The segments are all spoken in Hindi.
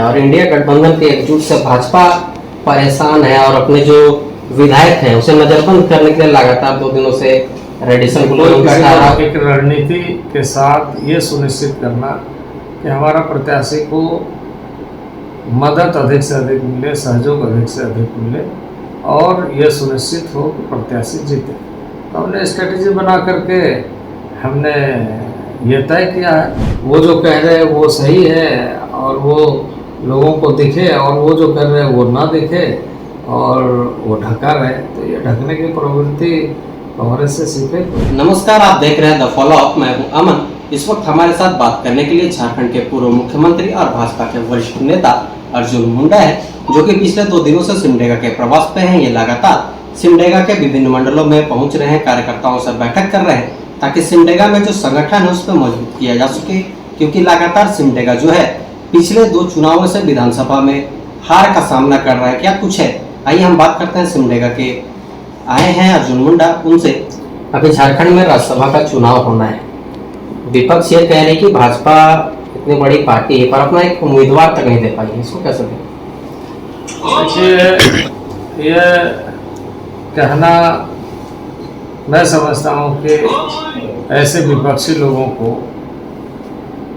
और इंडिया गठबंधन के एकजुट से भाजपा परेशान है और अपने जो विधायक हैं उसे नजरबंद करने के लिए लगातार 2 दिनों से रेडिशन एक रणनीति के साथ ये सुनिश्चित करना कि हमारा प्रत्याशी को मदद अधिक से अधिक मिले, सहयोग अधिक से अधिक मिले और यह सुनिश्चित हो कि प्रत्याशी जीते। तो हमने स्ट्रेटेजी बना करके हमने ये तय किया है, वो जो कह रहे हैं वो सही है और वो लोगों को दिखे और वो जो कर रहे हैं वो ना दिखे और वो ढका रहे, तो ये ढकने की प्रवृत्ति कांग्रेस से सीखे। नमस्कार, आप देख रहे हैं द फॉलो अप। मैं हूं अमन। इस वक्त हमारे साथ बात करने के लिए झारखंड के पूर्व मुख्यमंत्री और भाजपा के वरिष्ठ नेता अर्जुन मुंडा है, जो कि पिछले 2 दिनों से सिमडेगा के प्रवास पे हैं। ये लगातार सिमडेगा के विभिन्न मंडलों में पहुंच रहे हैं, कार्यकर्ताओं से बैठक कर रहे हैं ताकि सिमडेगा में जो संगठन है उस पर मजबूत किया जा सके, क्योंकि लगातार सिमडेगा जो है पिछले 2 चुनावों से विधानसभा में हार का सामना कर रहा है। क्या कुछ है, आइए हम बात करते हैं। सिमडेगा के आए हैं अर्जुन मुंडा, उनसे। अभी झारखंड में राज्यसभा का चुनाव होना है, विपक्ष ये कह रही कि भाजपा इतनी बड़ी पार्टी है पर अपना एक उम्मीदवार तक नहीं दे पाई है, इसको कैसे दें? देखिए, ये कहना मैं समझता हूँ कि ऐसे विपक्षी लोगों को,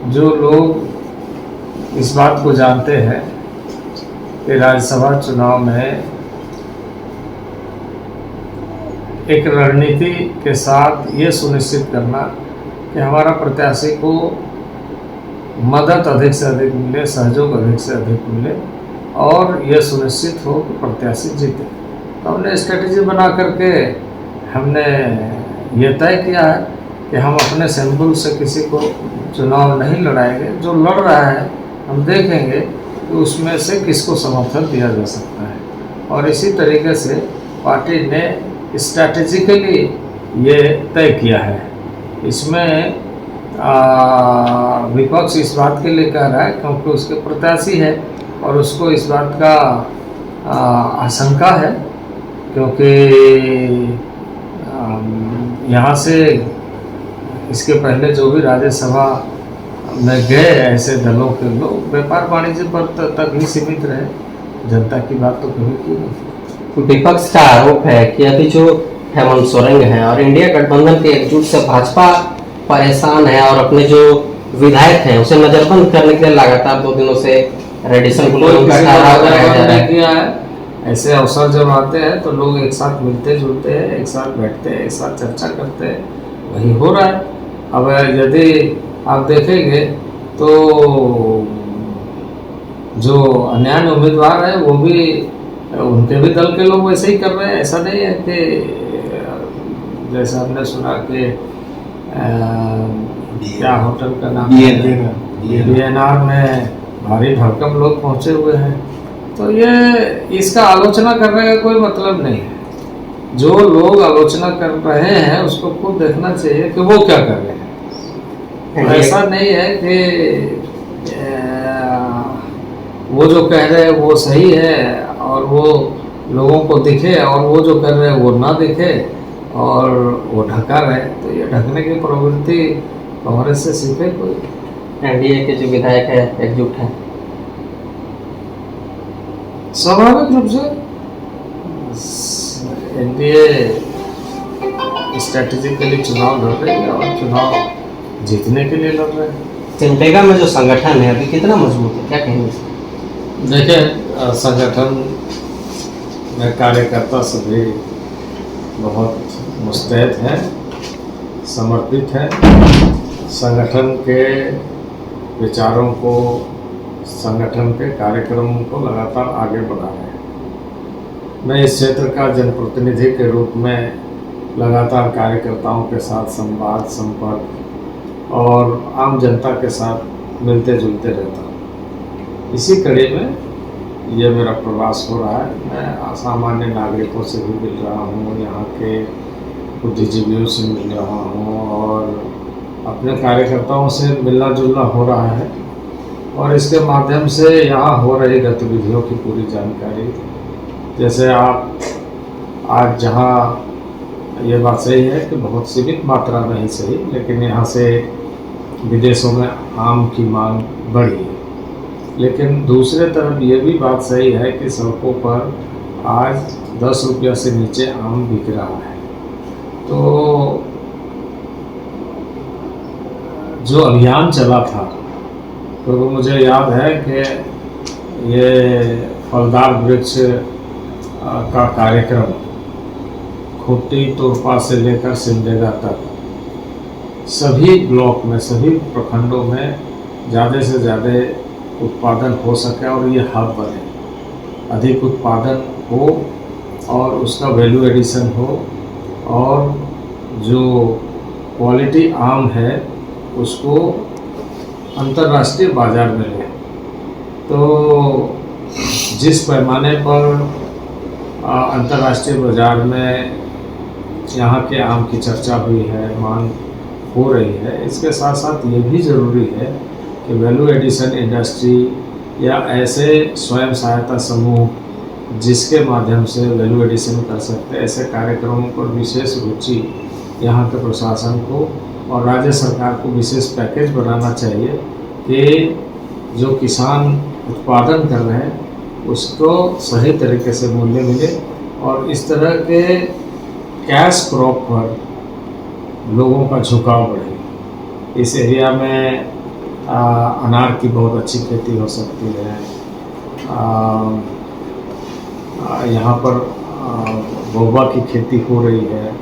जो लोग इस बात को जानते हैं कि राज्यसभा चुनाव में एक रणनीति के साथ ये सुनिश्चित करना कि हमारा प्रत्याशी को मदद अधिक से अधिक मिले, सहयोग अधिक से अधिक मिले और यह सुनिश्चित हो कि प्रत्याशी जीते। तो हमने स्ट्रेटेजी बना करके हमने ये तय किया है कि हम अपने सैंपल से किसी को चुनाव नहीं लड़ाएंगे। जो लड़ रहा है हम देखेंगे कि उसमें से किसको समर्थन दिया जा सकता है, और इसी तरीके से पार्टी ने स्ट्रैटेजिकली ये तय किया है। इसमें विपक्ष इस बात के लिए कह रहा है क्योंकि उसके प्रत्याशी है और उसको इस बात का आशंका है, क्योंकि यहाँ से इसके पहले जो भी राज्यसभा में गए ऐसे दलों के लोग व्यापार वाणिज्य पर तक ही सीमित रहे, जनता की बात तो कभी की नहीं। विपक्ष का आरोप है कि अभी जो हेमंत सोरेन है और इंडिया गठबंधन के एकजुट से भाजपा परेशान है और अपने जो विधायक हैं उसे नजरबंद करने के लिए लगातार 2 दिनों से रेडिशन किया है। ऐसे अवसर जब आते हैं तो लोग एक साथ मिलते जुलते हैं, एक साथ बैठते हैं, एक साथ चर्चा करते हैं, वही हो रहा है। अब यदि आप देखेंगे तो जो अन्य उम्मीदवार है वो भी, उनके भी दल के लोग वैसे ही कर रहे हैं। ऐसा नहीं है कि जैसे हमने सुना कि क्या होटल का नाम DNR में भारी भरकम लोग पहुंचे हुए हैं, तो ये इसका आलोचना करने का कोई मतलब नहीं है। जो लोग आलोचना कर रहे हैं उसको खुद देखना चाहिए कि वो क्या कर रहे हैं। ऐसा नहीं है कि वो जो कह रहे हैं वो सही है और वो लोगों को दिखे और वो जो कर रहे हैं वो ना दिखे और वो ढका रहे, तो ये ढकने की प्रवृत्ति कांग्रेस से सीखे कोई। एनडीए के जो विधायक है एकजुट है, स्वाभाविक रूप से एनडीए स्ट्रैटेजिकली चुनाव लड़ रही है और चुनाव जीतने के लिए लड़ रहे हैं। सिमडेगा में जो संगठन है अभी कितना मजबूत है, क्या कहेंगे? देखिए, संगठन में कार्यकर्ता सभी बहुत मुस्तैद हैं, समर्पित हैं, संगठन के विचारों को, संगठन के कार्यक्रमों को लगातार आगे बढ़ा रहे हैं। मैं इस क्षेत्र का जनप्रतिनिधि के रूप में लगातार कार्यकर्ताओं के साथ संवाद, संपर्क और आम जनता के साथ मिलते जुलते रहता हूँ। इसी कड़ी में ये मेरा प्रवास हो रहा है। मैं सामान्य नागरिकों से भी मिल रहा हूँ, यहाँ के बुद्धिजीवियों से मिल रहा हूँ और अपने कार्यकर्ताओं से मिलना जुलना हो रहा है, और इसके माध्यम से यहाँ हो रही गतिविधियों की पूरी जानकारी, जैसे आप आज जहाँ, ये बात सही है कि बहुत सीमित मात्रा में ही सही, लेकिन यहाँ से विदेशों में आम की मांग बढ़ी है। लेकिन दूसरे तरफ ये भी बात सही है कि सड़कों पर आज 10 रुपया से नीचे आम बिक रहा है। तो जो अभियान चला था तो वो मुझे याद है कि ये फलदार वृक्ष का कार्यक्रम खूंटी तोरपा से लेकर सिमडेगा तक सभी ब्लॉक में, सभी प्रखंडों में ज़्यादा से ज़्यादा उत्पादन हो सके और ये हब बने, अधिक उत्पादन हो और उसका वैल्यू एडिशन हो और जो क्वालिटी आम है उसको अंतर्राष्ट्रीय बाज़ार में ले। तो जिस पैमाने पर अंतर्राष्ट्रीय बाज़ार में यहाँ के आम की चर्चा हुई है, मांग हो रही है, इसके साथ साथ ये भी ज़रूरी है कि वैल्यू एडिशन इंडस्ट्री या ऐसे स्वयं सहायता समूह जिसके माध्यम से वैल्यू एडिशन कर सकते हैं, ऐसे कार्यक्रमों पर विशेष रुचि यहाँ के प्रशासन को और राज्य सरकार को विशेष पैकेज बनाना चाहिए कि जो किसान उत्पादन कर रहे हैं उसको सही तरीके से मूल्य मिले और इस तरह के कैश क्रॉप पर लोगों का झुकाव बढ़े। इस एरिया में अनार की बहुत अच्छी खेती हो सकती है। यहाँ पर गोवा की खेती हो रही है।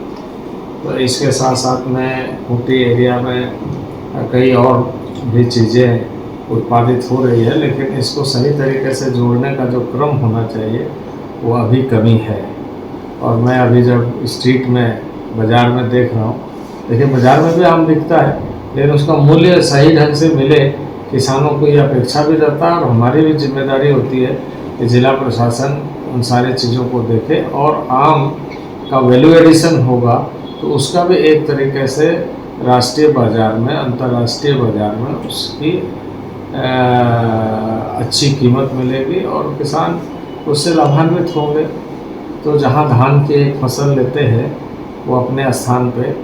तो इसके साथ साथ में खूंटी एरिया में कई और भी चीज़ें उत्पादित हो रही है, लेकिन इसको सही तरीके से जोड़ने का जो क्रम होना चाहिए वो अभी कमी है। और मैं अभी जब स्ट्रीट में बाज़ार में देख रहा हूँ, देखिए बाज़ार में भी आम बिकता है लेकिन उसका मूल्य सही ढंग से मिले, किसानों को ये अपेक्षा भी रहता है और हमारी भी जिम्मेदारी होती है कि जिला प्रशासन उन सारी चीज़ों को देखे और आम का वैल्यू एडिशन होगा तो उसका भी एक तरीके से राष्ट्रीय बाज़ार में, अंतर्राष्ट्रीय बाज़ार में उसकी अच्छी कीमत मिलेगी और किसान उससे लाभान्वित होंगे। तो जहाँ धान की एक फसल लेते हैं वो अपने स्थान पे,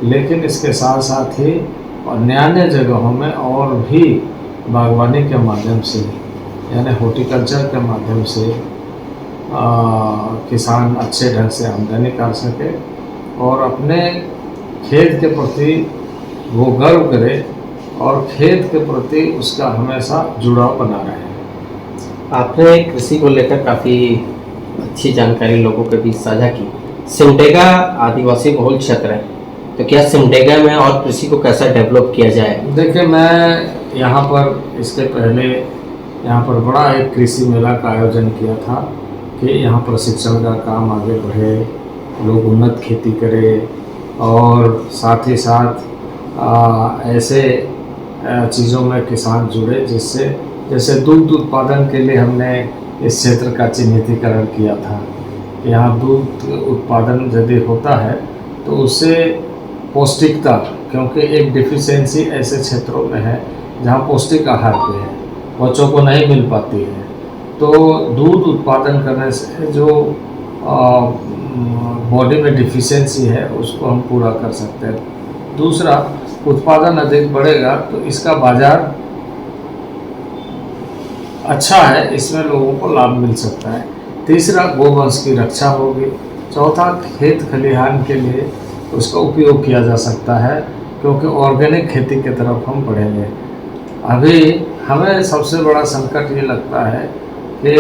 लेकिन इसके साथ साथ ही अन्य जगहों में और भी बागवानी के माध्यम से यानी हॉर्टिकल्चर के माध्यम से किसान अच्छे ढंग से आमदनी कर सके और अपने खेत के प्रति वो गर्व करे और खेत के प्रति उसका हमेशा जुड़ाव बना रहे। आपने कृषि को लेकर काफ़ी अच्छी जानकारी लोगों के बीच साझा की। सिमडेगा आदिवासी बहुल क्षेत्र है, तो क्या सिमडेगा में और कृषि को कैसा डेवलप किया जाए? देखिए, मैं यहाँ पर इसके पहले यहाँ पर बड़ा एक कृषि मेला का आयोजन किया था कि यहाँ प्रशिक्षण का काम आगे बढ़े, लोग उन्नत खेती करें और साथ ही साथ ऐसे चीज़ों में किसान जुड़े जिससे जैसे दूध उत्पादन के लिए हमने इस क्षेत्र का चिन्हितीकरण किया था। यहाँ दूध उत्पादन यदि होता है तो उससे पौष्टिकता, क्योंकि एक डिफिशियंसी ऐसे क्षेत्रों में है जहाँ पौष्टिक आहार की है, बच्चों को नहीं मिल पाती है, तो दूध उत्पादन करने से जो बॉडी में डिफिशियंसी है उसको हम पूरा कर सकते हैं। दूसरा, उत्पादन अधिक बढ़ेगा तो इसका बाज़ार अच्छा है, इसमें लोगों को लाभ मिल सकता है। तीसरा, गोवंश की रक्षा होगी। चौथा, खेत खलिहान के लिए उसका उपयोग किया जा सकता है क्योंकि ऑर्गेनिक खेती की तरफ हम बढ़ेंगे। अभी हमें सबसे बड़ा संकट ये लगता है कि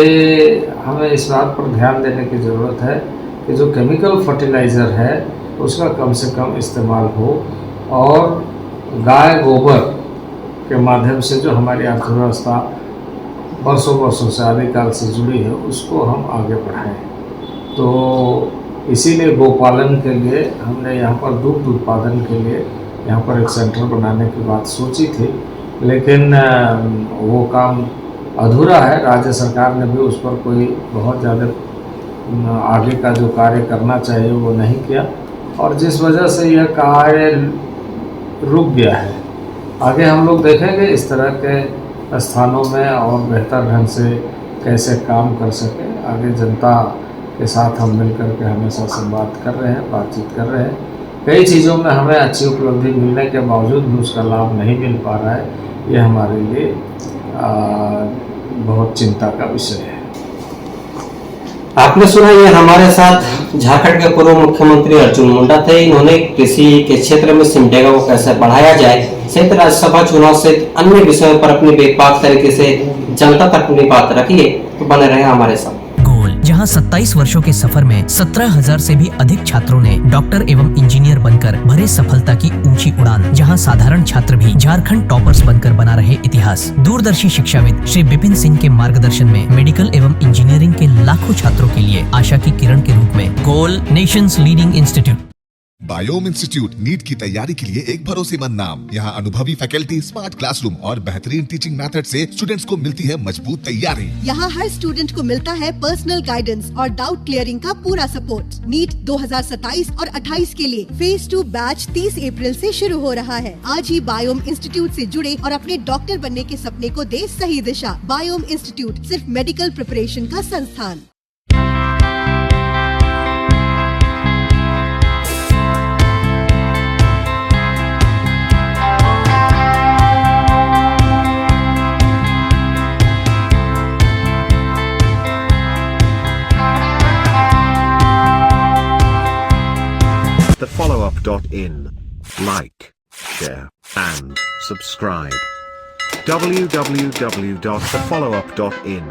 हमें इस बात पर ध्यान देने की ज़रूरत है कि जो केमिकल फर्टिलाइज़र है उसका कम से कम इस्तेमाल हो और गाय गोबर के माध्यम से जो हमारी अर्थव्यवस्था वर्षों से आदिकाल से जुड़ी है उसको हम आगे बढ़ाएं। तो इसीलिए गोपालन के लिए हमने यहाँ पर दूध उत्पादन के लिए यहाँ पर एक सेंटर बनाने की बात सोची थी, लेकिन वो काम अधूरा है। राज्य सरकार ने भी उस पर कोई बहुत ज़्यादा आगे का जो कार्य करना चाहिए वो नहीं किया और जिस वजह से यह कार्य रुक गया है। आगे हम लोग देखेंगे इस तरह के स्थानों में और बेहतर ढंग से कैसे काम कर सके। आगे जनता के साथ हम मिल कर के हमेशा संवाद कर रहे हैं, बातचीत कर रहे हैं। कई चीज़ों में हमें अच्छी उपलब्धि मिलने के बावजूद भी उसका लाभ नहीं मिल पा रहा है। ये हमारे लिए बहुत चिंता का विषय है। आपने सुना, ये हमारे साथ झारखंड के पूर्व मुख्यमंत्री अर्जुन मुंडा थे। इन्होंने कृषि के क्षेत्र में सिमडेगा को कैसे बढ़ाया जाए सहित राज्यसभा चुनाव सहित अन्य विषयों पर अपनी व्यापक तरीके से जनता तक अपनी बात रखी है। तो बने रहे हमारे साथ। गोल, जहां 27 वर्षों के सफर में 17,000 से भी अधिक छात्रों ने डॉक्टर एवं इंजीनियर बनकर भरे सफलता की ऊंची उड़ान। जहां साधारण छात्र भी झारखंड टॉपर्स बनकर बना रहे इतिहास। दूरदर्शी शिक्षाविद श्री विपिन सिंह के मार्गदर्शन में मेडिकल एवं इंजीनियरिंग के लाखों छात्रों के लिए आशा की किरण के रूप में गोल, nation's leading institute. Biome institute NEET की तैयारी के लिए एक भरोसेमंद नाम। यहाँ अनुभवी फैकल्टी, स्मार्ट क्लासरूम और बेहतरीन टीचिंग मेथड से स्टूडेंट्स को मिलती है मजबूत तैयारी। यहाँ हर स्टूडेंट को मिलता है पर्सनल गाइडेंस और डाउट क्लियरिंग का पूरा सपोर्ट। नीट 2027 और 28 के लिए फेज 2 बैच 30 अप्रैल से शुरू हो रहा है। आज ही बायोम इंस्टीट्यूट से जुड़े और अपने डॉक्टर बनने के सपने को दे सही दिशा। बायोम इंस्टीट्यूट सिर्फ मेडिकल प्रिपरेशन का संस्थान। thefollowup.in. Like, share, and subscribe. www.thefollowup.in